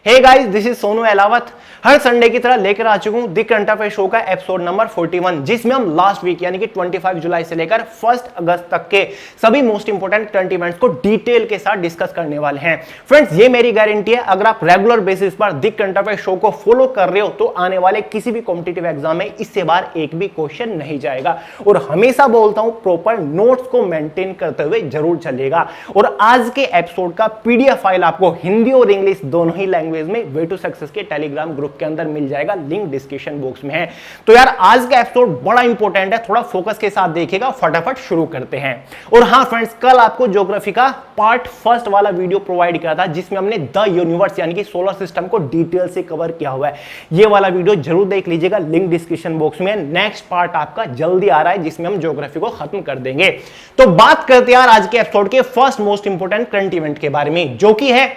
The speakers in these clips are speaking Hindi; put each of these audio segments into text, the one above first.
Hey guys, this is Sonu Ahlawat. हर संडे की तरह लेकर आ चुका हूं द करंट अफेयर शो का एपिसोड नंबर 41, जिसमें हम लास्ट वीक यानी कि 25 जुलाई से लेकर 1 अगस्त तक के सभी मोस्ट इंपोर्टेंट करंट इवेंट्स को डिटेल के साथ डिस्कस करने वाले हैं। फ्रेंड्स, ये मेरी गारंटी है, अगर आप रेगुलर बेसिस पर द करंट अफेयर शो को फॉलो कर रहे हो तो आने वाले किसी भी कॉम्पिटिटिव एग्जाम में इससे बाहर एक भी क्वेश्चन नहीं जाएगा। और हमेशा बोलता हूं, प्रॉपर नोट्स को मेंटेन करते हुए जरूर चलेगा। और आज के एपिसोड का पीडीएफ फाइल आपको हिंदी और इंग्लिश दोनों ही लैंग्वेज में वे टू सक्सेस के टेलीग्राम ग्रुप के अंदर मिल जाएगा, लिंक डिस्क्रिप्शन बॉक्स में है। तो यार, आज का एपिसोड बड़ा इंपॉर्टेंट है, थोड़ा फोकस के साथ देखिएगा। फटाफट शुरू करते हैं। और हां फ्रेंड्स, कल आपको ज्योग्राफी का पार्ट फर्स्ट वाला वीडियो प्रोवाइड किया था, जिसमें हमने द यूनिवर्स यानी कि सोलर सिस्टम को डिटेल से कवर किया हुआ है। ये वाला वीडियो जरूर देख लीजिएगा, लिंक डिस्क्रिप्शन बॉक्स में। नेक्स्ट पार्ट आपका जल्दी आ रहा है, जिसमें हम ज्योग्राफी को खत्म कर देंगे। तो बात करते हैं यार आज के एपिसोड के first most important current event के बारे में, जो कि है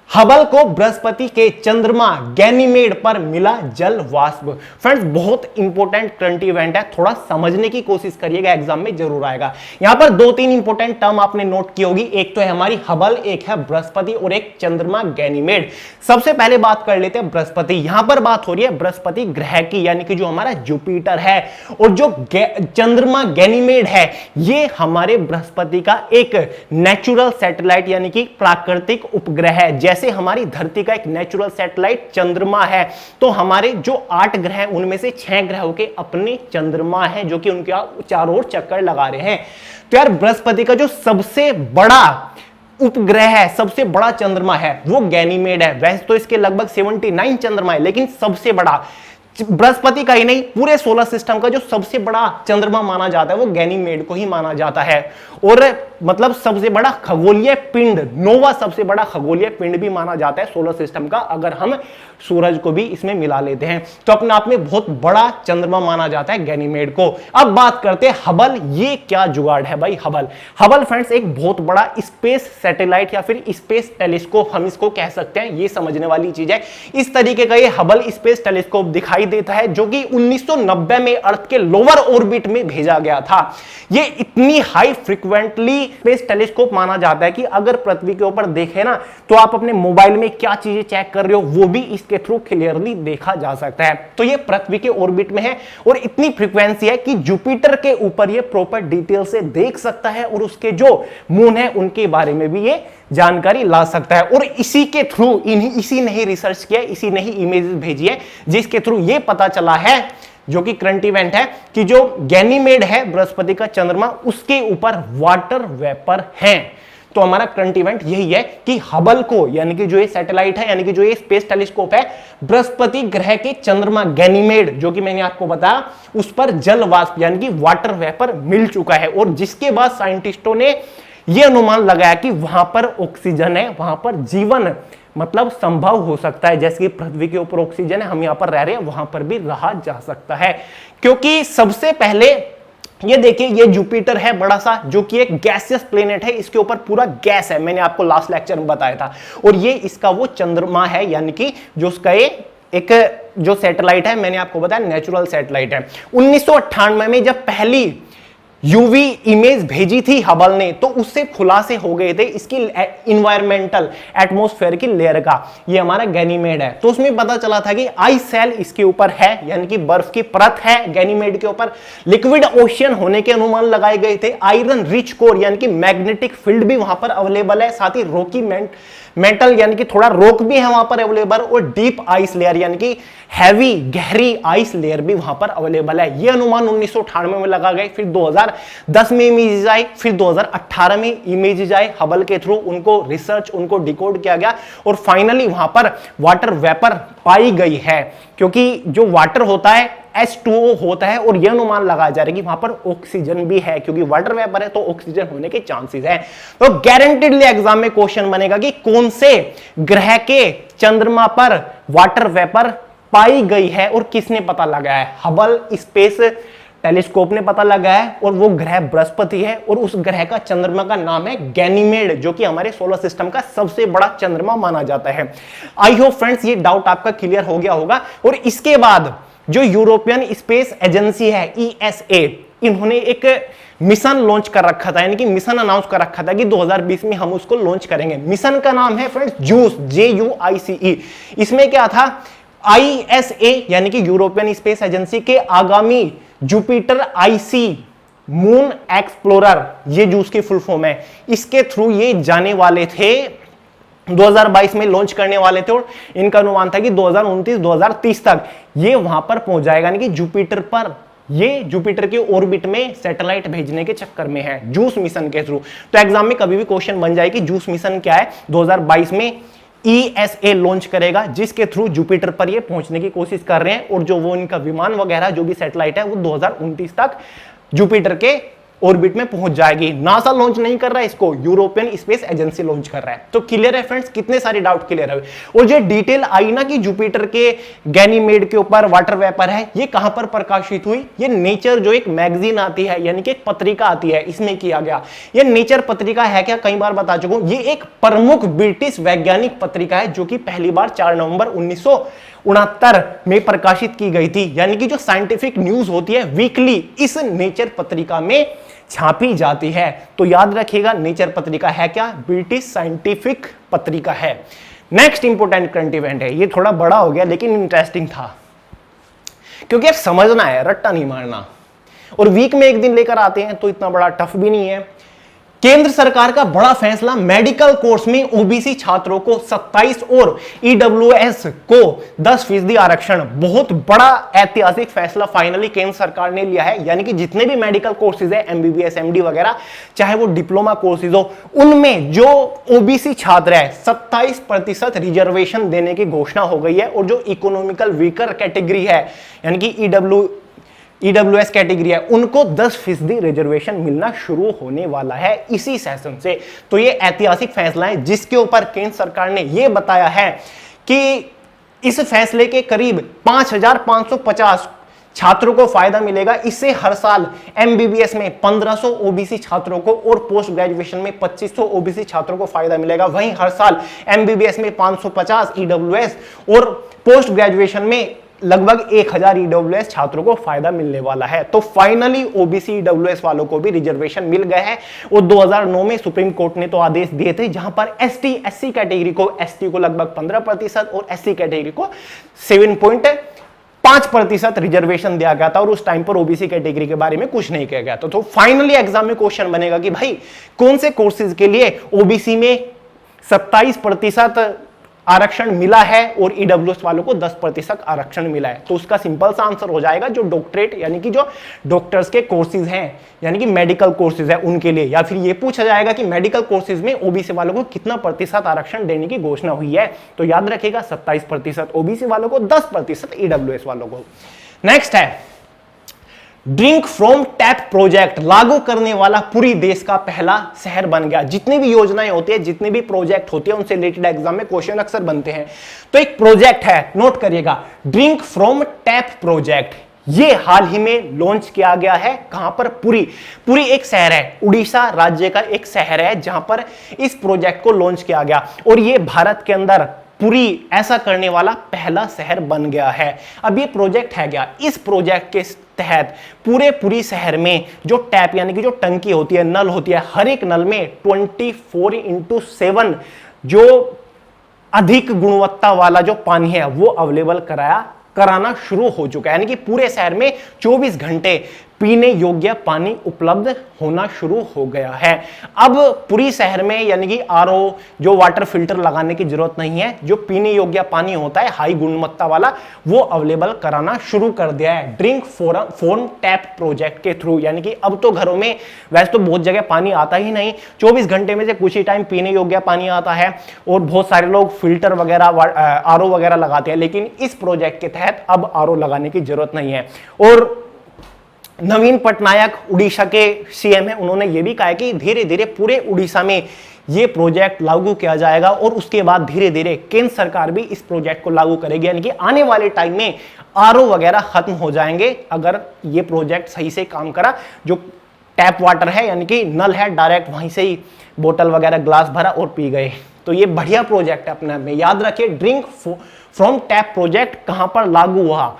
हबल को बृहस्पति के चंद्रमा गैनीमेड पर मिला जल वाष्प। फ्रेंड्स, बहुत इंपॉर्टेंट करंट इवेंट है, थोड़ा समझने की कोशिश करिएगा, एग्जाम में जरूर आएगा। यहां पर दो तीन इंपॉर्टेंट टर्म आपने नोट की होगी, एक तो है हमारी हबल, एक है बृहस्पति और एक चंद्रमा गैनीमेड। सबसे पहले बात कर लेते हैं बृहस्पति। यहां पर बात हो रही है बृहस्पति ग्रह की, यानी कि जो हमारा जुपिटर है, और जो चंद्रमा गैनीमेड है, ये हमारे बृहस्पति का एक नेचुरल सैटेलाइट यानी कि प्राकृतिक उपग्रह है। जैसे हमारी धरती का एक नेचुरल सैटेलाइट चंद्रमा है, तो हमारे जो 8 ग्रह हैं उनमें से 6 ग्रहों के अपने चंद्रमा हैं, जो कि उनके चारों ओर चक्कर लगा रहे हैं। तो यार, बृहस्पति का जो सबसे बड़ा उपग्रह है, सबसे बड़ा चंद्रमा है, वो गैनीमेड है। वैसे तो इसके लगभग 79 चंद्रमा है, लेकिन सबसे बड़ा बृहस्पति का ही नहीं, पूरे सोलर सिस्टम का जो सबसे बड़ा चंद्रमा माना जाता है वो गैनीमेड को ही माना जाता है। और मतलब सबसे बड़ा खगोलीय पिंड, नोवा सबसे बड़ा खगोलीय पिंड भी माना जाता है सोलर सिस्टम का, अगर हम सूरज को भी इसमें मिला लेते हैं। तो अपने आप में बहुत बड़ा चंद्रमा माना जाता है गैनीमेड को। अब बात करते हैं हबल। ये क्या जुगाड़ है भाई हबल? हबल फ्रेंड्स एक बहुत बड़ा स्पेस सैटेलाइट या फिर स्पेस टेलीस्कोप हम इसको कह सकते हैं, ये समझने वाली चीज है। इस तरीके का ये हबल स्पेस टेलीस्कोप दिखाई देता है, जो कि 1990 में अर्थ के लोअर ऑर्बिट में भेजा गया था। ये इतनी हाई फ्रीक्वेंटली स्पेस टेलीस्कोप माना जाता है कि अगर पृथ्वी के ऊपर देखें ना, तो आप अपने मोबाइल में क्या चीजें चेक कर रहे हो वो भी इसके थ्रू क्लियरली देखा जा सकता है। तो ये पृथ्वी के ऑर्बिट में है और इतनी फ्रीक्वेंसी है कि जुपिटर के ऊपर ये प्रॉपर डिटेल से देख सकता है, और उसके जो मून है उनके बारे में भी ये जानकारी ला सकता है। और इसी के थ्रू इसी ने ही रिसर्च किया, इसी ने ही इमेजेस भेजी है, जिसके थ्रू ये पता चला है, जो कि करंट इवेंट है, कि जो गैनीमेड है बृहस्पति का चंद्रमा, उसके ऊपर वाटर वेपर है। तो हमारा करंट इवेंट यही है कि हबल को, यानी कि जो ये सैटेलाइट है, यानी कि जो ये स्पेस टेलीस्कोप है, बृहस्पति ग्रह के चंद्रमा गैनीमेड, जो कि मैंने आपको बताया, उस पर जल वाष्प यानी कि वाटर वेपर मिल चुका है। और जिसके बाद साइंटिस्टों ने यह अनुमान लगाया कि वहां पर ऑक्सीजन है, वहां पर जीवन मतलब संभव हो सकता है। जैसे कि पृथ्वी के ऊपर ऑक्सीजन है, हम यहां पर रह रहे हैं, वहां पर भी रहा जा सकता है। क्योंकि सबसे पहले ये देखिए, ये जुपिटर है बड़ा सा, जो कि एक गैसियस प्लेनेट है, इसके ऊपर पूरा गैस है, मैंने आपको लास्ट लेक्चर में बताया था। और ये इसका वो चंद्रमा है, यानी कि जो उसका एक जो सैटेलाइट है, मैंने आपको बताया नेचुरल सैटेलाइट है। 1998 में जब पहली यूवी इमेज भेजी थी हबल ने, तो उससे खुलासे हो गए थे इसकी इन्वायरमेंटल एटमॉस्फेयर की लेयर का। ये हमारा गैनीमेड है, तो उसमें पता चला था कि आइस सेल इसके ऊपर है, यानी कि बर्फ की परत है गैनीमेड के ऊपर। लिक्विड ओशियन होने के अनुमान लगाए गए थे। आयरन रिच कोर यानी कि मैग्नेटिक फील्ड भी वहां पर अवेलेबल है, साथ ही रॉकी मेटल यानी कि थोड़ा रॉक भी है वहां पर अवेलेबल, और डीप आइस लेयर यानी कि हैवी गहरी आइस लेयर भी वहां पर अवेलेबल है। यह अनुमान 1998 में लगा गए। फिर 2010 में इमेजेस आए, फिर 2018 में इमेजेस आए हबल के थ्रू, उनको रिसर्च, उनको डिकोड किया गया, और फाइनली वहां पर वाटर वेपर पाई गई है। क्योंकि जो वाटर होता है H2O होता है, और यह अनुमान लगाया जा रहा है कि वहां पर ऑक्सीजन भी है, क्योंकि वाटर वेपर है तो ऑक्सीजन होने के चांसेस है। तो गारंटेडली एग्जाम में क्वेश्चन बनेगा कि कौन से ग्रह के चंद्रमा पर वाटर वेपर पाई गई है और किसने पता लगाया है? हबल स्पेस टेलीस्कोप ने पता लगाया है, और वो ग्रह बृहस्पति है, और उस ग्रह का चंद्रमा का नाम है गैनीमेड, जो कि हमारे सोलर सिस्टम का सबसे बड़ा चंद्रमा माना जाता है। आई होप फ्रेंड्स ये डाउट आपका क्लियर हो गया होगा। और इसके बाद जो यूरोपियन स्पेस एजेंसी है ESA, इन्होंने एक मिशन लॉन्च कर रखा था, यानी कि मिशन अनाउंस कर रखा था कि 2020 में हम उसको लॉन्च करेंगे। मिशन का नाम है फ्रेंड्स जूस, JUICE। इसमें क्या था, ISA यानी कि यूरोपियन स्पेस एजेंसी के आगामी जुपिटर IC मून एक्सप्लोरर, ये जूस की फुल फॉर्म है, इसके थ्रू ये जाने वाले थे, 2022 में लॉन्च करने वाले थे और इनका अनुमान था कि 2029-2030 तक ये वहां पर पहुंच जाएगा, यानी कि जुपिटर पर, ये जुपिटर के ऑर्बिट में सैटेलाइट भेजने के चक्कर में है जूस मिशन के थ्रू। तो एग्जाम में कभी भी क्वेश्चन बन जाए कि जूस मिशन क्या है, 2022 में ESA लॉन्च करेगा जिसके थ्रू जुपिटर पर ये पहुंचने की कोशिश कर रहे हैं, और जो वो इनका विमान वगैरह जो भी सैटेलाइट है वो 2029 तक जुपिटर के ऑर्बिट में पहुंच जाएगी। नासा लॉन्च नहीं कर रहा है इसको, यूरोपियन स्पेस एजेंसी लॉन्च कर रहा है। तो क्लियर है फ्रेंड्स, कितने सारे डाउट क्लियर है। और जो डिटेल आई ना कि जुपिटर के गैनीमेड के ऊपर वाटर वेपर है, ये कहां पर प्रकाशित हुई, ये नेचर जो एक मैगजीन आती है, यानी कि एक पत्रिका आती है, इसमें किया गया। ये नेचर पत्रिका है क्या, कई बार बता चुका हूं, ये एक प्रमुख ब्रिटिश वैज्ञानिक पत्रिका है जो कि पहली बार 4 नवंबर 1969 में प्रकाशित की गई थी। यानी कि जो साइंटिफिक न्यूज होती है वीकली इस नेचर पत्रिका में छापी जाती है। तो याद रखिएगा, नेचर पत्रिका है क्या, ब्रिटिश साइंटिफिक पत्रिका है। नेक्स्ट इंपोर्टेंट करंट इवेंट है, ये थोड़ा बड़ा हो गया लेकिन इंटरेस्टिंग था, क्योंकि यार समझना है, रट्टा नहीं मारना, और वीक में एक दिन लेकर आते हैं तो इतना बड़ा टफ भी नहीं है। केंद्र सरकार का बड़ा फैसला, मेडिकल कोर्स में ओबीसी छात्रों को 27 और ईडब्ल्यूएस को 10% आरक्षण। बहुत बड़ा ऐतिहासिक फैसला फाइनली केंद्र सरकार ने लिया है। यानी कि जितने भी मेडिकल कोर्सेज है, एमबीबीएस, एमडी वगैरह, चाहे वो डिप्लोमा कोर्सेज हो, उनमें जो ओबीसी छात्र है 27% रिजर्वेशन देने की घोषणा हो गई है। और जो इकोनॉमिकल वीकर कैटेगरी है, यानी कि ईडब्ल्यूएस कैटेगरी है, उनको 10% रिजर्वेशन मिलना शुरू होने वाला है इसी सेशन से। तो ये ऐतिहासिक फैसला है जिसके ऊपर केंद्र सरकार ने यह बताया है कि इस फैसले के करीब 5,550 छात्रों को फायदा मिलेगा। इससे हर साल एमबीबीएस में 1500 ओबीसी छात्रों को और पोस्ट ग्रेजुएशन में 2500 ओबीसी छात्रों को फायदा मिलेगा। वहीं हर साल एमबीबीएस में 550 ईडब्ल्यूएस और पोस्ट ग्रेजुएशन में लगभग 1000 ईडब्ल्यूएस छात्रों को फायदा मिलने वाला है। तो फाइनली ओबीसी ईडब्ल्यूएस वालों को भी रिजर्वेशन मिल गए हैं। और 2009 में सुप्रीम कोर्ट ने तो आदेश दिए थे जहां पर एसटी एससी कैटेगरी को, एसटी को लगभग 15% और एससी कैटेगरी को 7.5% रिजर्वेशन दिया गया था। और उस टाइम पर ओबीसी कैटेगरी के बारे में कुछ नहीं किया गया था। तो फाइनली एग्जाम में क्वेश्चन बनेगा कि भाई कौन से कोर्सेज के लिए ओबीसी में 27% आरक्षण मिला है और ईडब्ल्यूएस वालों को 10% आरक्षण मिला है। तो उसका सिंपल सा आंसर हो जाएगा जो डॉक्टरेट यानी कि जो डॉक्टर्स के कोर्सेज हैं, यानी कि मेडिकल कोर्सेज है उनके लिए। या फिर ये पूछा जाएगा कि मेडिकल कोर्सेज में ओबीसी वालों को कितना प्रतिशत आरक्षण देने की घोषणा हुई है। तो याद रखिएगा 27% ओबीसी वालों को, 10% ईडब्ल्यूएस वालों को। नेक्स्ट है ड्रिंक फ्रॉम टैप प्रोजेक्ट लागू करने वाला पूरी देश का पहला शहर बन गया। जितनी भी योजनाएं होती है, जितने भी प्रोजेक्ट होते हैं, उनसे रिलेटेड एग्जाम में क्वेश्चन अक्सर बनते हैं। तो एक प्रोजेक्ट है, नोट करिएगा, ड्रिंक फ्रॉम टैप प्रोजेक्ट। ये हाल ही में लॉन्च किया गया है। कहां पर? पुरी एक शहर है, उड़ीसा राज्य का एक शहर है जहां पर इस प्रोजेक्ट को लॉन्च किया गया। और ये भारत के अंदर पुरी ऐसा करने वाला पहला शहर बन गया है। अब ये प्रोजेक्ट है क्या? इस प्रोजेक्ट के तहत पुरी शहर में जो टैप यानी कि जो टंकी होती है, नल होती है, हर एक नल में 24x7 जो अधिक गुणवत्ता वाला जो पानी है वो अवेलेबल कराना शुरू हो चुका है। यानी कि पूरे शहर में 24 घंटे पीने योग्य पानी उपलब्ध होना शुरू हो गया है। अब पूरी शहर में यानी कि आरओ जो वाटर फिल्टर लगाने की जरूरत नहीं है। जो पीने योग्य पानी होता है हाई गुणवत्ता वाला, वो अवेलेबल कराना शुरू कर दिया है ड्रिंक फ्रॉम टैप प्रोजेक्ट के थ्रू। यानी कि अब तो घरों में वैसे तो बहुत जगह पानी आता ही नहीं, 24 घंटे में से कुछ ही टाइम पीने योग्य पानी आता है और बहुत सारे लोग फिल्टर वगैरह आरओ वगैरह लगाते हैं। लेकिन इस प्रोजेक्ट के तहत अब आरओ लगाने की जरूरत नहीं है। और नवीन पटनायक उड़ीसा के सीएम हैं, उन्होंने ये भी कहा कि धीरे धीरे पूरे उड़ीसा में ये प्रोजेक्ट लागू किया जाएगा और उसके बाद धीरे धीरे केंद्र सरकार भी इस प्रोजेक्ट को लागू करेगी। यानी कि आने वाले टाइम में आरओ वगैरह खत्म हो जाएंगे अगर ये प्रोजेक्ट सही से काम करा। जो टैप वाटर है यानी कि नल है, डायरेक्ट वहीं से ही बोतल वगैरह ग्लास भरा और पी गए। तो ये बढ़िया प्रोजेक्ट है अपने आप में। याद रखिए ड्रिंक फ्रॉम टैप प्रोजेक्ट कहां पर लागू हुआ?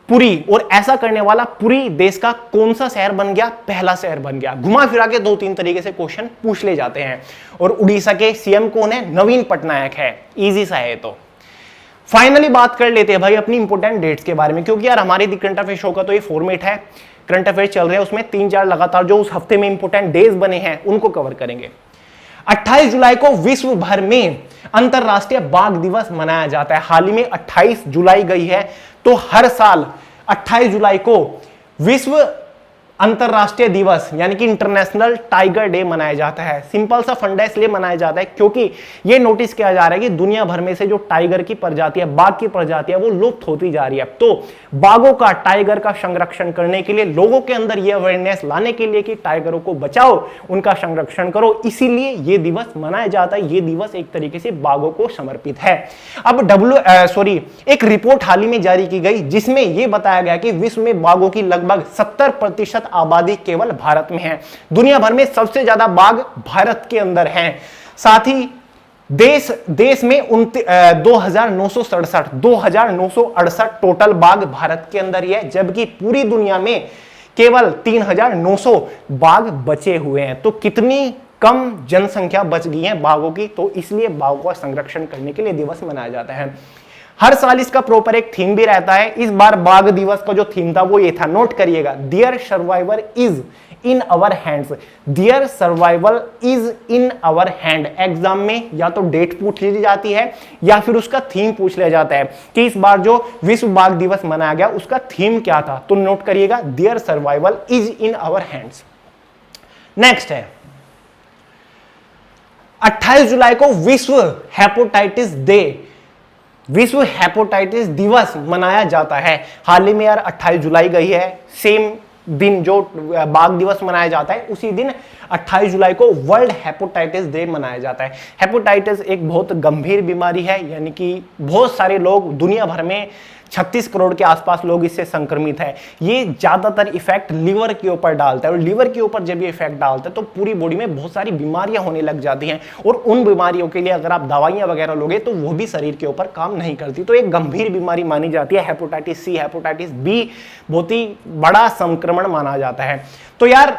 पुरी, और ऐसा करने वाला पुरी देश का कौन सा शहर बन गया? पहला शहर बन गया। घुमा फिरा के 2-3 तरीके से क्वेश्चन पूछ ले जाते हैं। और उड़ीसा के सीएम कौन है? नवीन पटनायक है। इजी सा है। तो फाइनली बात कर लेते हैं भाई अपनी इंपोर्टेंट डेट्स के बारे में, क्योंकि यार हमारे दी करंट अफेयर शो का तो ये फॉर्मेट है, करंट अफेयर चल रहे हैं, उसमें 3-4 लगातार जो उस हफ्ते में इंपोर्टेंट डेज बने हैं उनको कवर करेंगे। 28 जुलाई को विश्व भर में अंतरराष्ट्रीय बाघ दिवस मनाया जाता है। हाल ही में 28 जुलाई गई है, तो हर साल 28 जुलाई को विश्व अंतरराष्ट्रीय दिवस यानी कि इंटरनेशनल टाइगर डे मनाया जाता है। सिंपल सा फंडा इसलिए मनाया जाता है क्योंकि ये नोटिस किया जा रहा है कि दुनिया भर में से जो टाइगर की प्रजाति है, बाघ की प्रजाति है, वो लुप्त होती जा रही है। तो बाघों का, टाइगर का संरक्षण करने के लिए, लोगों के अंदर ये अवेयरनेस लाने के लिए कि टाइगरों को बचाओ, उनका संरक्षण करो, इसीलिए ये दिवस मनाया जाता है। ये दिवस एक तरीके से बाघों को समर्पित है। अब एक रिपोर्ट हाल ही में जारी की गई जिसमें यह बताया गया कि विश्व में बाघों की लगभग 70% आबादी केवल भारत में है। दुनिया भर में सबसे ज्यादा बाघ भारत के अंदर हैं। साथ ही देश में 2968 टोटल बाघ भारत के अंदर ही है, जबकि पूरी दुनिया में केवल 3900 बाघ बचे हुए हैं। तो कितनी कम जनसंख्या बच गई है बाघों की, तो इसलिए बाघों का संरक्षण करने के लिए दिवस मनाया जाता है। हर साल इसका प्रॉपर एक थीम भी रहता है। इस बार बाघ दिवस का जो थीम था वो ये था, नोट करिएगा, dear survival is in our hands. Dear survival is in our hand. Exam में या तो डेट पूछ ली जाती है या फिर उसका थीम पूछ लिया जाता है कि इस बार जो विश्व बाघ दिवस मनाया गया उसका थीम क्या था। तो नोट करिएगा, dear survival is in our hands. Next है 28 जुलाई को विश्व हेपेटाइटिस डे, विश्व हेपेटाइटिस दिवस मनाया जाता है। हाल ही में यार 28 जुलाई गई है, सेम दिन जो बाघ दिवस मनाया जाता है उसी दिन 28 जुलाई को वर्ल्ड हेपेटाइटिस डे मनाया जाता है। हेपेटाइटिस एक बहुत गंभीर बीमारी है, यानी कि बहुत सारे लोग दुनिया भर में 36 करोड़ के आसपास लोग इससे संक्रमित है। ये ज्यादातर इफेक्ट लिवर के ऊपर डालता है, और लिवर के ऊपर जब ये इफेक्ट डालता है तो पूरी बॉडी में बहुत सारी बीमारियां होने लग जाती हैं, और उन बीमारियों के लिए अगर आप दवाइयां वगैरह लोगे तो वो भी शरीर के ऊपर काम नहीं करती। तो एक गंभीर बीमारी मानी जाती है हेपेटाइटिस सी। हेपेटाइटिस बी बहुत ही बड़ा संक्रमण माना जाता है। तो यार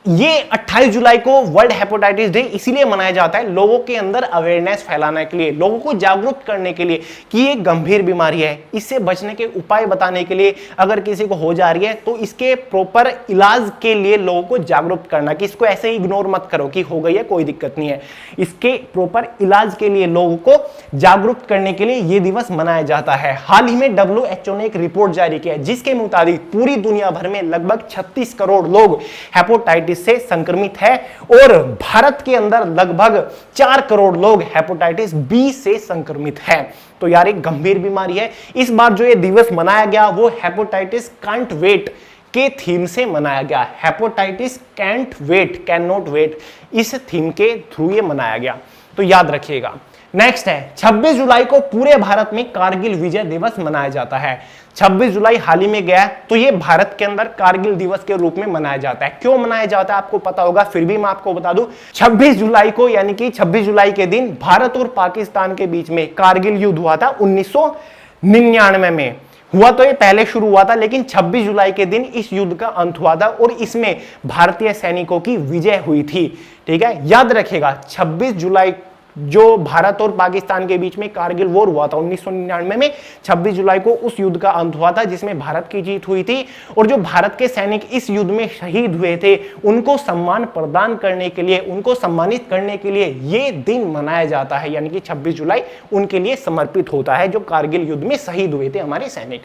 ये 28 जुलाई को वर्ल्ड हेपेटाइटिस डे इसीलिए मनाया जाता है, लोगों के अंदर अवेयरनेस फैलाने के लिए, लोगों को जागरूक करने के लिए कि ये गंभीर बीमारी है, इससे बचने के उपाय बताने के लिए, अगर किसी को हो जा रही है तो इसके प्रॉपर इलाज के लिए लोगों को जागरूक करना कि इसको ऐसे ही इग्नोर मत करो कि हो गई है कोई दिक्कत नहीं है। इसके प्रॉपर इलाज के लिए लोगों को जागरूक करने के लिए ये दिवस मनाया जाता है। हाल ही में WHO ने एक रिपोर्ट जारी की है जिसके मुताबिक पूरी दुनिया भर में लगभग 36 करोड़ लोग हेपेटाइटिस से संक्रमित है, और भारत के अंदर लगभग 4 करोड़ लोग हेपेटाइटिस बी से संक्रमित है। तो यार एक गंभीर बीमारी है। इस बार जो ये दिवस मनाया गया वो हेपेटाइटिस कांट वेट के थीम से मनाया गया। Hepatitis can't wait, can not wait, इस थीम के थ्रू ये मनाया गया, तो याद रखिएगा। नेक्स्ट है 26 जुलाई को पूरे भारत में कारगिल विजय दिवस मनाया जाता है। 26 जुलाई हाल ही में गया, तो ये भारत के अंदर कारगिल दिवस के रूप में मनाया जाता है। क्यों मनाया जाता है आपको पता होगा, फिर भी मैं आपको बता दूं। 26 जुलाई को यानी कि 26 जुलाई के दिन भारत और पाकिस्तान के बीच में कारगिल युद्ध हुआ था 1999 में। हुआ तो ये पहले शुरू हुआ था, लेकिन 26 जुलाई के दिन इस युद्ध का अंत हुआ था और इसमें भारतीय सैनिकों की विजय हुई थी। ठीक है, याद रखिएगा 26 जुलाई जो भारत और पाकिस्तान के बीच में कारगिल वॉर हुआ था 1999 में, 26 जुलाई को उस युद्ध का अंत हुआ था जिसमें भारत की जीत हुई थी। और जो भारत के सैनिक इस युद्ध में शहीद हुए थे उनको सम्मान प्रदान करने के लिए, उनको सम्मानित करने के लिए ये दिन मनाया जाता है, यानी कि 26 जुलाई उनके लिए समर्पित होता है जो कारगिल युद्ध में शहीद हुए थे हमारे सैनिक।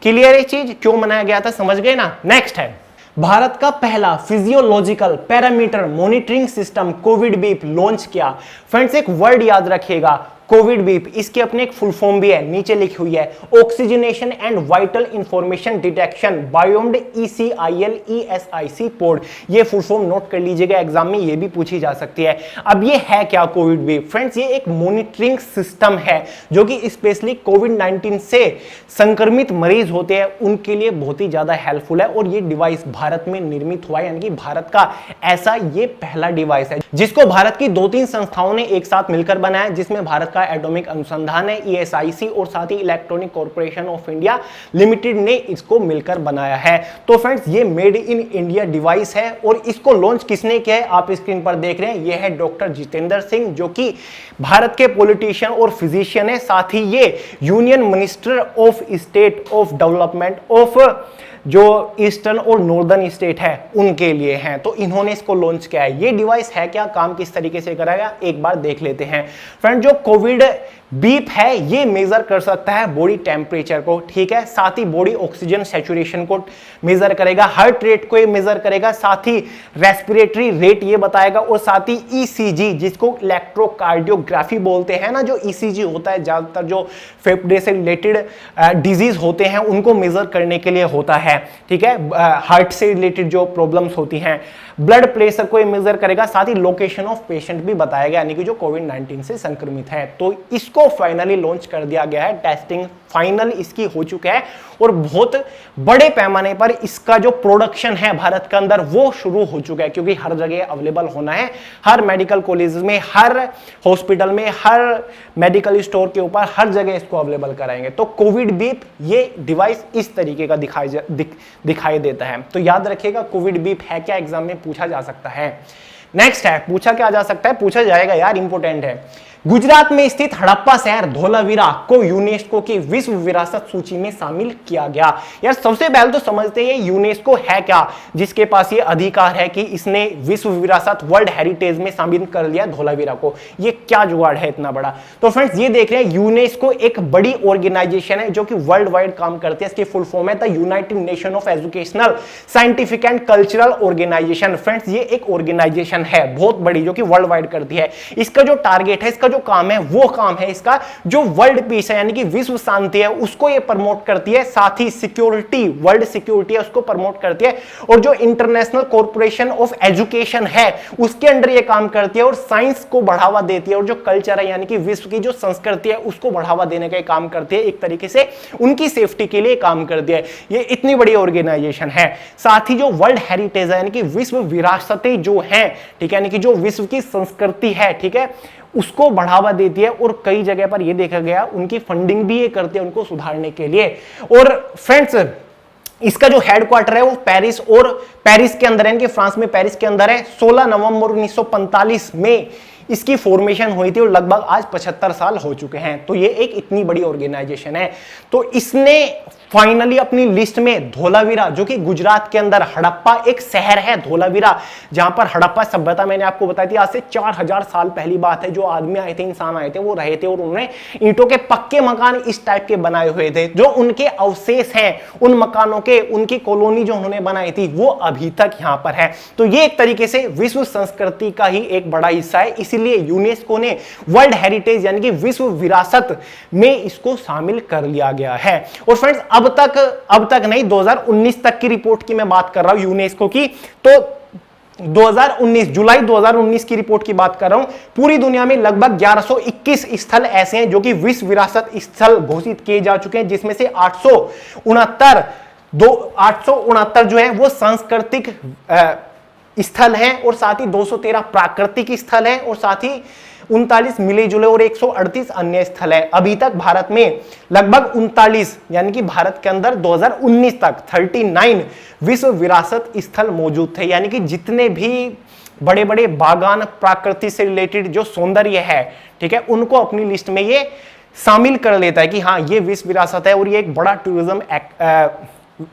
क्लियर है चीज, क्यों मनाया गया था, समझ गए ना। नेक्स्ट है भारत का पहला physiological parameter monitoring system Covid beep launch किया। फ्रेंड्स एक वर्ड याद रखिएगा, कोविड बीप, इसकी अपने एक फुल फॉर्म भी है, नीचे लिखी हुई है, oxygenation and vital information detection biomed ECIL ESIC port. ये फुल फॉर्म नोट कर लीजिएगा, एग्जाम में ये भी पूछी जा सकती है। अब ये है क्या कोविड बीप? फ्रेंड्स ये एक मॉनिटरिंग सिस्टम है जो कि स्पेशली कोविड-19 से संक्रमित मरीज होते हैं उनके लिए बहुत ही ज्यादा हेल्पफुल है, और ये डिवाइस भारत में निर्मित हुआ है, यानी कि भारत का ऐसा ये पहला डिवाइस है जिसको भारत की 2-3 संस्थाओं ने एक साथ मिलकर बनाया, जिसमें भारत का एटॉमिक अनुसंधान है ESIC और साथ ही electronic corporation of India limited ने इसको मिलकर बनाया है। तो फ्रेंड्स ये मेड इन इंडिया डिवाइस है और इसको लॉन्च किसने किया है, आप स्क्रीन पर देख रहे हैं, ये है डॉक्टर जितेंद्र सिंह, जो कि भारत के पॉलिटिशियन और फिजिशियन है। साथ ही ये union minister of state of development of जो ईस्टर्न और नॉर्दर्न स्टेट है उनके लिए हैं। तो इन्होंने इसको लॉन्च किया है। ये डिवाइस है क्या, काम किस तरीके से कराएगा, एक बार देख लेते हैं। फ्रेंड जो कोविड बीप है ये मेजर कर सकता है बॉडी टेम्परेचर को, ठीक है, साथ ही बॉडी ऑक्सीजन सैचुरेशन को मेजर करेगा, हार्ट रेट को ये मेजर करेगा, साथ ही रेस्पिरेटरी रेट ये बताएगा और साथ ही ECG जिसको इलेक्ट्रोकार्डियोग्राफी बोलते हैं ना, जो ECG होता है ज्यादातर जो फेफड़े से रिलेटेड डिजीज होते हैं उनको मेजर करने के लिए होता है, ठीक है, हार्ट से रिलेटेड जो प्रॉब्लम्स होती हैं, ब्लड प्रेशर को ये मेजर करेगा, साथ ही लोकेशन ऑफ पेशेंट भी बताएगा, यानी कि जो कोविड-19 से संक्रमित है। तो इसको फाइनली लॉन्च कर दिया गया है, टेस्टिंग फाइनल इसकी हो चुका है और बहुत बड़े पैमाने पर इसका जो प्रोडक्शन है भारत के अंदर वो शुरू हो चुका है, क्योंकि हर जगह अवेलेबल होना है, हर मेडिकल कॉलेज में, हर हॉस्पिटल में, हर मेडिकल स्टोर के ऊपर, हर जगह इसको अवेलेबल कराएंगे। तो कोविड बीप ये डिवाइस इस तरीके का दिखाई देता है। तो याद रखिएगा कोविड बीप है क्या, एग्जाम में पूछा जा सकता है। नेक्स्ट है, पूछा क्या जा सकता है, पूछा जाएगा यार, इंपॉर्टेंट है। गुजरात में स्थित हड़प्पा शहर धोलावीरा को यूनेस्को की विश्व विरासत सूची में शामिल किया गया। यार सबसे पहले तो समझते हैं यूनेस्को है क्या, जिसके पास ये अधिकार है कि इसने विश्व विरासत वर्ल्ड हेरिटेज में शामिल कर लिया धोलावीरा को। ये क्या जुगाड़ है इतना बड़ा। तो फ्रेंड्स ये देख रहे हैं यूनेस्को एक बड़ी ऑर्गेनाइजेशन है जो कि वर्ल्ड वाइड काम करती है। इसकी फुल फॉर्म है the United Nation of educational scientific and cultural organisation. Friends ये एक ऑर्गेनाइजेशन है बहुत बड़ी जो कि वर्ल्ड वाइड करती है। इसका जो टारगेट है, इसका जो काम है वो काम है इसका जो वर्ल्ड पीस है यानी कि विश्व शांति है उसको ये प्रमोट करती है, साथ ही सिक्योरिटी, वर्ल्ड सिक्योरिटी है उसको प्रमोट करती है, और जो इंटरनेशनल कॉर्पोरेशन ऑफ एजुकेशन है उसके अंडर ये काम करती है और साइंस को बढ़ावा देती है, और जो कल्चर है यानी कि विश्व की जो संस्कृति है उसको बढ़ावा देने का काम करती है, एक तरीके से उनकी सेफ्टी के लिए काम करती है। ये इतनी बड़ी ऑर्गेनाइजेशन है। साथ ही जो वर्ल्ड हेरिटेज है यानी कि विश्व विरासतें जो हैं, ठीक है, यानी कि जो विश्व की संस्कृति है, ठीक है, उसको बढ़ावा देती है, और कई जगह पर यह देखा गया उनकी फंडिंग भी ये करती है उनको सुधारने के लिए। और फ्रेंड्स इसका जो हेडक्वार्टर है वो पेरिस, और पेरिस के अंदर है, कि फ्रांस में पेरिस के अंदर है। 16 नवंबर 1945 में इसकी फॉर्मेशन हुई थी और लगभग आज 75 साल हो चुके हैं। तो ये एक इतनी बड़ी ऑर्गेनाइजेशन है। तो इसने फाइनली अपनी लिस्ट में धोलावीरा, जो कि गुजरात के अंदर हड़प्पा एक शहर है धोलावीरा, जहां पर हड़प्पा सभ्यता मैंने आपको बताई थी आज से 4000 साल पहली बात है, जो आदमी आए थे, इंसान आए थे, वो रहे थे और उन्होंने ईंटों के पक्के मकान इस टाइप के बनाए हुए थे। जो उनके अवशेष हैं उन मकानों के, उनकी कॉलोनी जो उन्होंने बनाई थी वो अभी तक यहां पर है। तो ये एक तरीके से विश्व संस्कृति का ही एक बड़ा हिस्सा है, इसीलिए यूनेस्को ने वर्ल्ड हेरिटेज यानी कि विश्व विरासत में इसको शामिल कर लिया गया है। और फ्रेंड्स अब तक नहीं, 2019 तक की रिपोर्ट की मैं बात कर रहा हूं यूनेस्को की। तो 2019 जुलाई 2019 की रिपोर्ट की बात कर रहा हूं। पूरी दुनिया में लगभग 1121 स्थल ऐसे हैं जो कि विश्व विरासत स्थल घोषित किए जा चुके हैं, जिसमें से 869 जो है वो सांस्कृतिक स्थल हैं, और साथ ही 213 प्राकृतिक स्थल हैं, और साथ ही 39 मिले जुले और 138 अन्य स्थल है। अभी तक भारत में लगभग 39 यानी कि भारत के अंदर 2019 तक 39 विश्व विरासत स्थल मौजूद थे, यानी कि जितने भी बड़े बड़े बागान, प्रकृति से रिलेटेड जो सौंदर्य है, ठीक है, उनको अपनी लिस्ट में ये शामिल कर लेता है कि हाँ ये विश्व विरासत है। और ये एक बड़ा टूरिज्म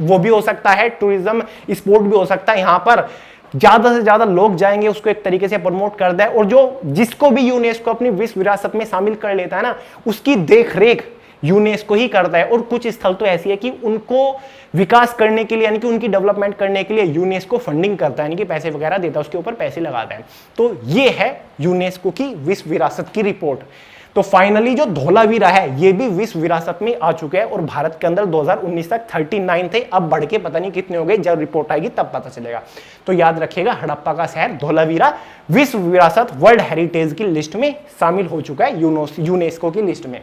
वो भी हो सकता है, टूरिज्म स्पॉट भी हो सकता है। यहां पर ज्यादा से ज्यादा लोग जाएंगे, उसको एक तरीके से प्रमोट करता है, और जो जिसको भी यूनेस्को अपनी विश्व विरासत में शामिल कर लेता है ना, उसकी देखरेख यूनेस्को ही करता है। और कुछ स्थल तो ऐसी है कि उनको विकास करने के लिए यानी कि उनकी डेवलपमेंट करने के लिए यूनेस्को फंडिंग करता है, यानी कि पैसे वगैरह देता है, उसके ऊपर पैसे लगाता है। तो ये है यूनेस्को की विश्व विरासत की रिपोर्ट। तो फाइनली जो धोलावीरा है ये भी विश्व विरासत में आ चुके हैं, और भारत के अंदर 2019 तक 39 थे, अब बढ़ के पता नहीं कितने हो गए, जब रिपोर्ट आएगी तब पता चलेगा। तो याद रखिएगा हड़प्पा का शहर धोलावीरा विश्व विरासत वर्ल्ड हेरिटेज की लिस्ट में शामिल हो चुका है, यूनेस्को की लिस्ट में।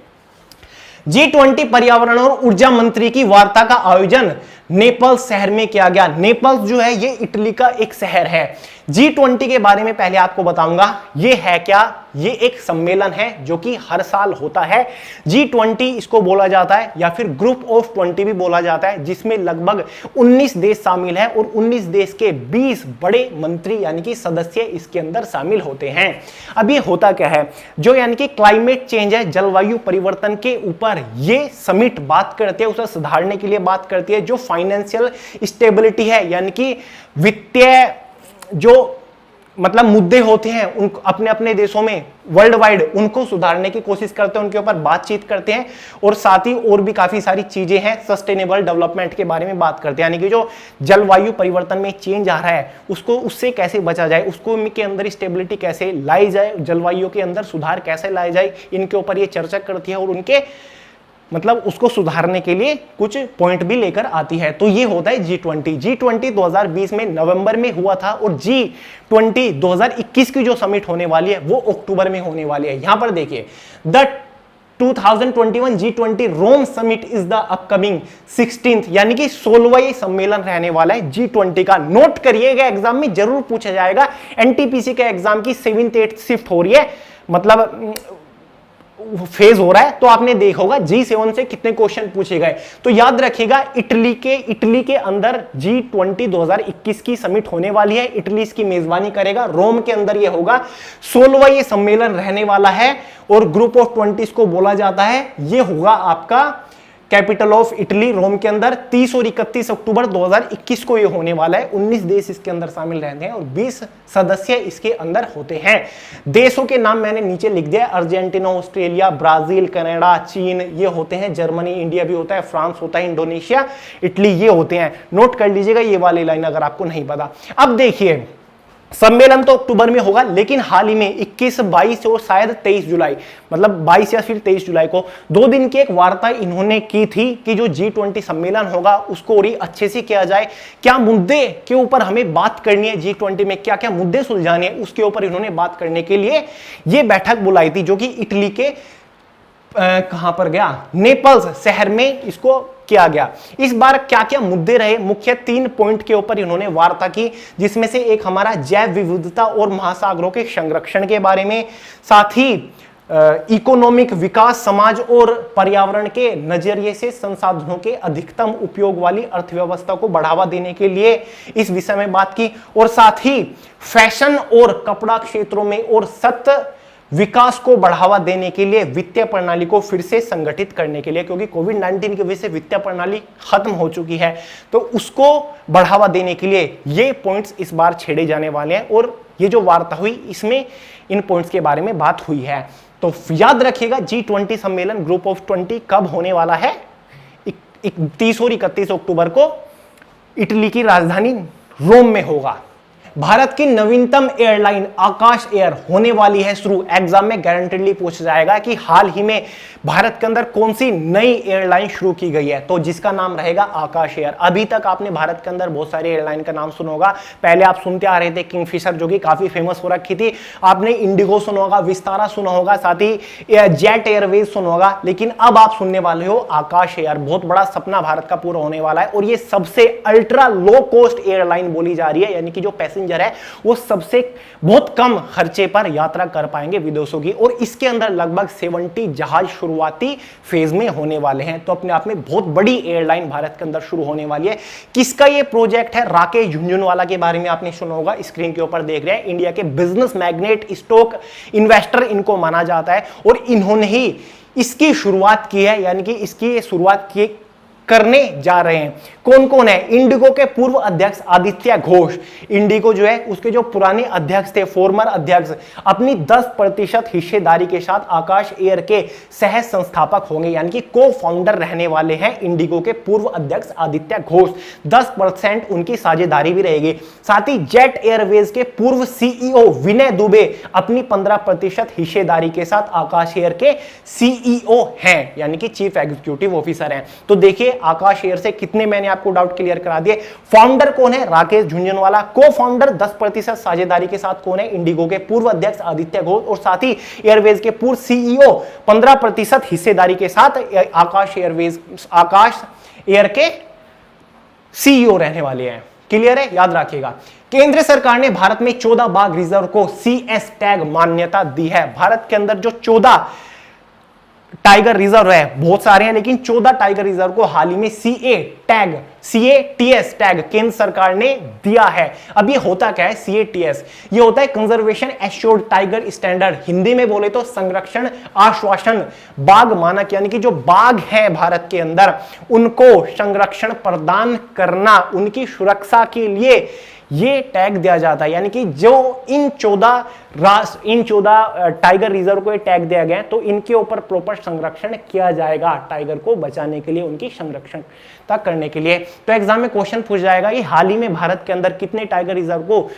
G20 पर्यावरण और ऊर्जा मंत्री की वार्ता का आयोजन नेपल्स शहर में किया गया। नेपल्स जो है ये इटली का एक शहर है। G20 के बारे में पहले आपको बताऊंगा, ये है क्या, ये एक सम्मेलन है जो कि हर साल होता है। G20 इसको बोला जाता है या फिर ग्रुप ऑफ 20 भी बोला जाता है, जिसमें लगभग 19 देश शामिल हैं और 19 देश के 20 बड़े मंत्री यानी कि सदस्य इसके अंदर शामिल होते हैं। अब ये होता क्या है, जो यानी कि क्लाइमेट चेंज है, जलवायु परिवर्तन के ऊपर ये समिट बात करती है, उसे सुधारने के लिए बात करती है। जो फाइनेंशियल स्टेबिलिटी है यानी कि वित्तीय जो मतलब मुद्दे होते हैं उन अपने अपने देशों में वर्ल्ड वाइड, उनको सुधारने की कोशिश करते हैं, उनके ऊपर बातचीत करते हैं। और साथ ही और भी काफी सारी चीजें हैं, सस्टेनेबल डेवलपमेंट के बारे में बात करते हैं, यानी कि जो जलवायु परिवर्तन में चेंज आ रहा है उसको, उससे कैसे बचा जाए, उसको के अंदर स्टेबिलिटी कैसे लाई जाए, जलवायु के अंदर सुधार कैसे लाया जाए, इनके ऊपर ये चर्चा करती है और उनके मतलब उसको सुधारने के लिए कुछ पॉइंट भी लेकर आती है। तो ये होता है G20 2020 में नवंबर में हुआ था और G20 2021 की जो समिट होने वाली है वो अक्टूबर में होने वाली है। यहां पर देखिए, the 2021 G20 Rome summit is the upcoming 16th, यानी कि 16वां ये सम्मेलन रहने वाला है G20 का। नोट करिएगा, एग्जाम में जरूर पूछा जाएगा। एनटीपीसी के एग्जाम की 7th 8th शिफ्ट हो रही है, मतलब फेज हो रहा है, तो आपने देखा होगा G7 से कितने क्वेश्चन पूछे गए। तो याद रखिएगा, इटली के अंदर G20 2021 की समिट होने वाली है। इटली इसकी मेजबानी करेगा, रोम के अंदर ये होगा। 16वां ये सम्मेलन रहने वाला है और ग्रुप ऑफ 20 को बोला जाता है। ये होगा आपका कैपिटल ऑफ इटली, रोम के अंदर। 30 और 31 अक्टूबर 2021 को ये होने वाला है। 19 देश इसके अंदर शामिल रहते हैं और 20 सदस्य इसके अंदर होते हैं। देशों के नाम मैंने नीचे लिख दिया, अर्जेंटीना, ऑस्ट्रेलिया, ब्राजील, कनाडा, चीन ये होते हैं, जर्मनी, इंडिया भी होता है, फ्रांस होता है, इंडोनेशिया, इटली ये होते हैं। नोट कर लीजिएगा ये वाली लाइन अगर आपको नहीं पता। अब देखिए, सम्मेलन तो अक्टूबर में होगा, लेकिन हाल ही में 21, 22 और शायद 23 जुलाई, मतलब 22 या फिर 23 जुलाई को 2 दिन की एक वार्ता इन्होंने की थी कि जो G20 सम्मेलन होगा उसको और अच्छे से किया जाए, क्या मुद्दे के ऊपर हमें बात करनी है, G20 में क्या क्या मुद्दे सुलझाने हैं, उसके ऊपर इन्होंने बात करने के लिए ये बैठक बुलाई थी, जो कि इटली के कहां पर गया, नेपल्स शहर में इसको किया गया। इस बार क्या क्या मुद्दे रहे, मुख्य 3 पॉइंट के ऊपर इन्होंने वार्ता की, जिसमें से एक हमारा जैव विविधता और महासागरों के संरक्षण के बारे में, साथ ही इकोनॉमिक विकास, समाज और पर्यावरण के नजरिए से संसाधनों के अधिकतम उपयोग वाली अर्थव्यवस्था को बढ़ावा देने के लिए इस विषय में बात की, और साथ ही फैशन और कपड़ा क्षेत्रों में और सतत विकास को बढ़ावा देने के लिए वित्तीय प्रणाली को फिर से संगठित करने के लिए, क्योंकि कोविड-19 की वजह से वित्तीय प्रणाली खत्म हो चुकी है, तो उसको बढ़ावा देने के लिए ये पॉइंट्स इस बार छेड़े जाने वाले हैं। और ये जो वार्ता हुई इसमें इन पॉइंट्स के बारे में बात हुई है। तो याद रखिएगा, G20 सम्मेलन ग्रुप ऑफ 20 कब होने वाला है, 30 और 31 अक्टूबर को इटली की राजधानी रोम में होगा। भारत की नवीनतम एयरलाइन आकाश एयर होने वाली है शुरू। एग्जाम में गारंटेडली पूछा जाएगा कि हाल ही में भारत के अंदर कौन सी नई एयरलाइन शुरू की गई है, तो जिसका नाम रहेगा आकाश एयर। अभी तक आपने भारत के अंदर बहुत सारे एयरलाइन का नाम सुना होगा। पहले आप सुनते आ रहे थे किंगफिशर, जो कि काफी फेमस हो रखी थी, आपने इंडिगो सुना होगा, विस्तारा सुना होगा, साथ ही जेट एयरवेज सुना होगा, लेकिन अब आप सुनने वाले हो आकाश एयर। बहुत बड़ा सपना भारत का पूरा होने वाला है और ये सबसे अल्ट्रा लो कॉस्ट एयरलाइन बोली जा रही है, यानी कि जो पैसेंजर है वो सबसे बहुत कम खर्चे पर यात्रा कर पाएंगे विदेशों की। और इसके अंदर लगभग 70 जहाज शुरुआती फेज में होने वाले हैं, तो अपने आप में बहुत बड़ी एयरलाइन भारत के अंदर शुरू होने वाली है। किसका ये प्रोजेक्ट है, राकेश झुनझुनवाला के बारे में आपने सुना होगा, स्क्रीन के ऊपर देख रहे हैं। इंडिया के बिजनेस मैग्नेट, स्टॉक इन्वेस्टर इनको माना जाता है और इन्होंने ही इसकी शुरुआत की है, यानी कि इसकी शुरुआत की करने जा रहे हैं। कौन कौन है, इंडिगो के पूर्व अध्यक्ष आदित्य घोष, इंडिगो जो है उसके जो पुराने अध्यक्ष थे, फॉर्मर अध्यक्ष, अपनी 10% हिस्सेदारी के साथ आकाश एयर के सह संस्थापक होंगे, यानी कि को फाउंडर रहने वाले हैं इंडिगो के पूर्व अध्यक्ष आदित्य घोष। 10% उनकी साझेदारी भी रहेगी। साथ ही जेट एयरवेज के पूर्व सीईओ विनय दुबे अपनी 15% हिस्सेदारी के साथ आकाश एयर के सीईओ हैं, यानी कि चीफ एग्जीक्यूटिव ऑफिसर हैं। तो देखिए आकाश एयर से कितने, मैंने आपको डाउट क्लियर करा दिए। फाउंडर कौन है, राकेश झुनझुनवाला। को फाउंडर 10% साझेदारी के साथ कौन है, इंडिगो के पूर्व अध्यक्ष आदित्य घोष, और साथ ही एयरवेज के पूर्व सीईओ 15% हिस्सेदारी के साथ आकाश एयर के सीईओ रहने वाले हैं। क्लियर है, याद रखिएगा। केंद्र सरकार ने भारत में 14 बाघ रिजर्व को सीएस टैग मान्यता दी है। भारत के अंदर जो 14 टाइगर रिजर्व है, बहुत सारे हैं, लेकिन 14 टाइगर रिजर्व को हाल ही में सीएटीएस टैग केंद्र सरकार ने दिया है। अब ये होता क्या है सीएटीएस? ये होता है conservation assured tiger standard, Hindi में बोले तो संरक्षण आश्वासन बाघ मानक, यानी कि जो बाघ है भारत के अंदर उनको संरक्षण प्रदान करना, उनकी सुरक्षा के लिए ये टैग दिया जाता है। यानी कि जो इन 14 टाइगर रिजर्व को ये टैग दिया गया है, तो इनके ऊपर प्रॉपर संरक्षण किया जाएगा टाइगर को बचाने के लिए, उनकी संरक्षणता करने के लिए। तो एग्जाम में क्वेश्चन पूछ जाएगा कि हाल ही में भारत के अंदर कितने टाइगर रिजर्व को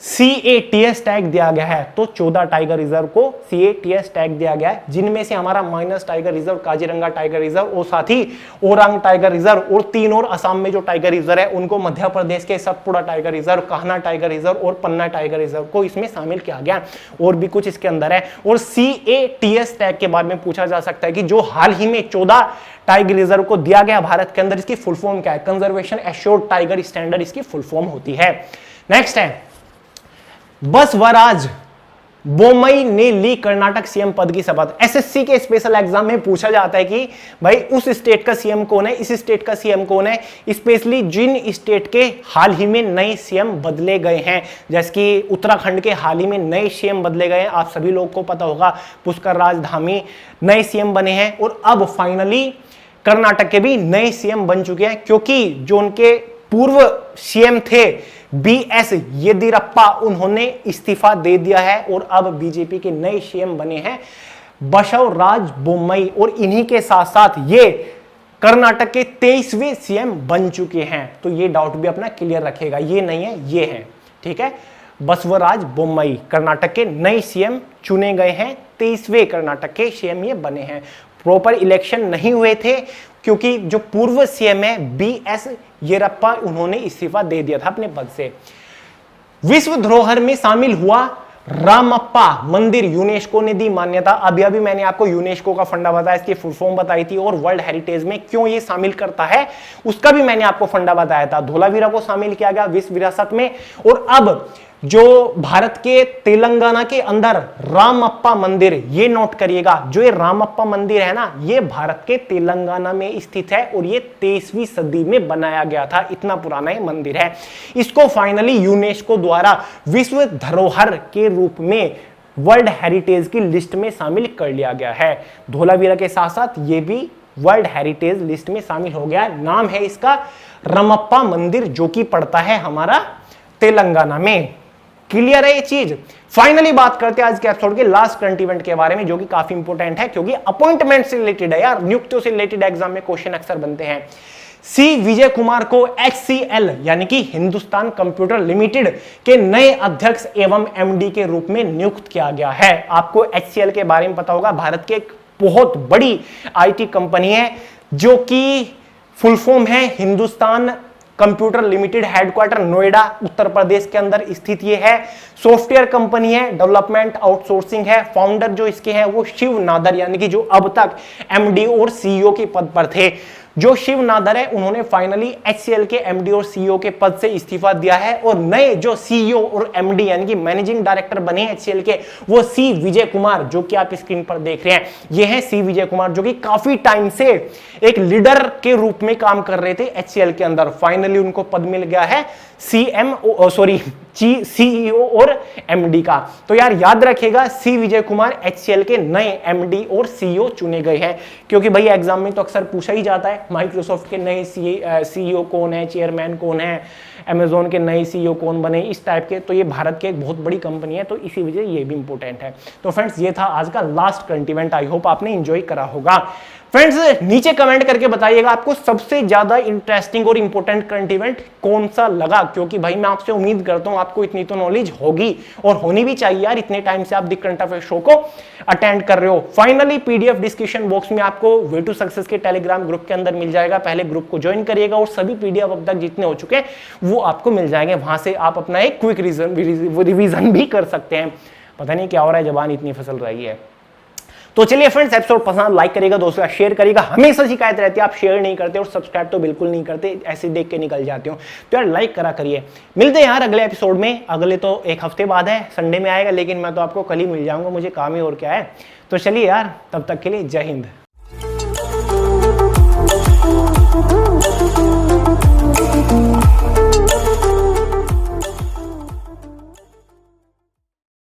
सीएटीएस टैग दिया गया है? तो 14 टाइगर रिजर्व को सीएटीएस टैग दिया गया है, जिनमें से हमारा minus tiger reserve, Kaziranga tiger reserve और साथ ही ओरांग टाइगर रिजर्व और 3 और असम में जो टाइगर रिजर्व है उनको मध्य प्रदेश के Satpura tiger reserve, Kanha tiger reserve और पन्ना टाइगर रिजर्व को इसमें शामिल किया गया। और भी कुछ इसके अंदर है। और सीएटीएस टैग के बारे में पूछा जा सकता है कि जो हाल ही में 14 टाइगर रिजर्व को दिया गया भारत के अंदर, इसकी फुल फॉर्म क्या है? कंजर्वेशन एश्योर्ड टाइगर स्टैंडर्ड इसकी फुल फॉर्म होती है। नेक्स्ट है बसवराज बोम्मई ने ली कर्नाटक सीएम पद की शपथ। एसएससी के स्पेशल एग्जाम में पूछा जाता है कि भाई उस स्टेट का सीएम कौन है, इस स्टेट का सीएम कौन है, स्पेशली जिन स्टेट के हाल ही में नए सीएम बदले गए हैं। जैसे कि उत्तराखंड के हाल ही में नए सीएम बदले गए हैं, आप सभी लोगों को पता होगा, पुष्कर राज धामी नए सीएम बने हैं। और अब फाइनली कर्नाटक के भी नए सीएम बन चुके हैं, क्योंकि जो उनके पूर्व सीएम थे बीएस येदियुरप्पा, उन्होंने इस्तीफा दे दिया है और अब बीजेपी के नए सीएम बने हैं बसवराज बोम्मई। और इन्हीं के साथ साथ ये कर्नाटक के 23वें सीएम बन चुके हैं। तो ये डाउट भी अपना क्लियर रखेगा, ये नहीं है, ये है, ठीक है। बसवराज बोम्मई कर्नाटक के नए सीएम चुने गए हैं, 23वें कर्नाटक के सीएम ये बने हैं। प्रॉपर इलेक्शन नहीं हुए थे, क्योंकि जो पूर्व सीएम है बीएस येदियुरप्पा, उन्होंने इस्तीफा दे दिया था अपने पद से। विश्व धरोहर में शामिल हुआ रामप्पा मंदिर, यूनेस्को ने दी मान्यता। अभी अभी मैंने आपको यूनेस्को का फंडा बताया, इसकी फुल फॉर्म बताई थी, और वर्ल्ड हेरिटेज में क्यों ये शामिल करता है उसका भी मैंने आपको फंडा बताया था। धोलावीरा को शामिल किया गया विश्व विरासत में। और अब जो भारत के तेलंगाना के अंदर रामप्पा मंदिर, ये नोट करिएगा, जो ये रामप्पा मंदिर है ना, ये भारत के तेलंगाना में स्थित है और ये 23वीं सदी में बनाया गया था, इतना पुराना ये मंदिर है। इसको फाइनली यूनेस्को द्वारा विश्व धरोहर के रूप में वर्ल्ड हेरिटेज की लिस्ट में शामिल कर लिया गया है। धोलावीरा के साथ साथ ये भी वर्ल्ड हेरिटेज लिस्ट में शामिल हो गया। नाम है इसका रामप्पा मंदिर, जो कि पड़ता है हमारा तेलंगाना में। क्लियर है ये चीज। फाइनली बात करते हैं आज के एपिसोड के लास्ट करंट इवेंट के बारे में, जो कि काफी इंपॉर्टेंट है, क्योंकि अपॉइंटमेंट से रिलेटेड है यार, नियुक्तियों से रिलेटेड एग्जाम में क्वेश्चन अक्सर बनते हैं। सी विजय कुमार को HCL यानी कि हिंदुस्तान कंप्यूटर लिमिटेड के नए अध्यक्ष एवं MD के रूप में नियुक्त किया गया है। आपको HCL के बारे में पता होगा, भारत की एक बहुत बड़ी IT कंपनी है, जो कि फुल फॉर्म है Hindustan computer limited, headquarter Noida Uttar Pradesh के अंदर स्थित ये है। सॉफ्टवेयर कंपनी है, डेवलपमेंट आउटसोर्सिंग है। फाउंडर जो इसके हैं वो शिव नादर, यानी कि जो अब तक MD और CEO के पद पर थे। जो शिव नादर है, उन्होंने फाइनली HCL के MD और CEO के पद से इस्तीफा दिया है, और नए जो CEO और MD यानी कि मैनेजिंग डायरेक्टर बने HCL के, वो सी विजय कुमार, जो कि आप स्क्रीन पर देख रहे हैं, ये है सी विजय कुमार, जो कि काफी टाइम से एक लीडर के रूप में काम कर रहे थे HCL के अंदर। फाइनली उनको पद मिल गया है CEO और MD का। तो यार याद रखिएगा, सी विजय कुमार HCL के नए MD और CEO चुने गए हैं, क्योंकि भाई एग्जाम में तो अक्सर पूछा ही जाता है माइक्रोसॉफ्ट के नए CEO कौन है, चेयरमैन कौन है, अमेजोन के नए CEO कौन बने, इस टाइप के। तो ये भारत की एक बहुत बड़ी कंपनी है, तो इसी वजह ये भी इंपॉर्टेंट है। तो फ्रेंड्स, ये था आज का last current event. I hope आपने एंजॉय करा होगा। फ्रेंड्स, नीचे कमेंट करके बताइएगा आपको सबसे ज्यादा इंटरेस्टिंग और इंपॉर्टेंट करंट इवेंट कौन सा लगा, क्योंकि भाई मैं आपसे उम्मीद करता हूं आपको इतनी तो नॉलेज होगी और होनी भी चाहिए यार, इतने टाइम से आप दी करंट अफेयर शो को अटेंड कर रहे हो। फाइनली PDF डिस्क्रिप्शन बॉक्स में आपको वे टू सक्सेस के टेलीग्राम ग्रुप के अंदर मिल जाएगा। पहले ग्रुप को ज्वाइन करिएगा और सभी PDF अब तक जितने हो चुके हैं वो आपको मिल जाएंगे। वहां से आप अपना एक क्विक रिवीजन भी कर सकते हैं। पता नहीं क्या हो रहा है, जबान इतनी फसल रही है। तो चलिए फ्रेंड्स, एपिसोड पसंद लाइक करिएगा, दोस्तों शेयर करिएगा। हमेशा शिकायत रहती है आप शेयर नहीं करते और सब्सक्राइब तो बिल्कुल नहीं करते, ऐसे देख के निकल जाते हो, तो यार लाइक करा करिए। मिलते हैं यार अगले एपिसोड में। अगले तो एक हफ्ते बाद है, संडे में आएगा, लेकिन मैं तो आपको कल ही मिल जाऊंगा, मुझे काम ही और क्या है। तो चलिए यार, तब तक के लिए जय हिंद।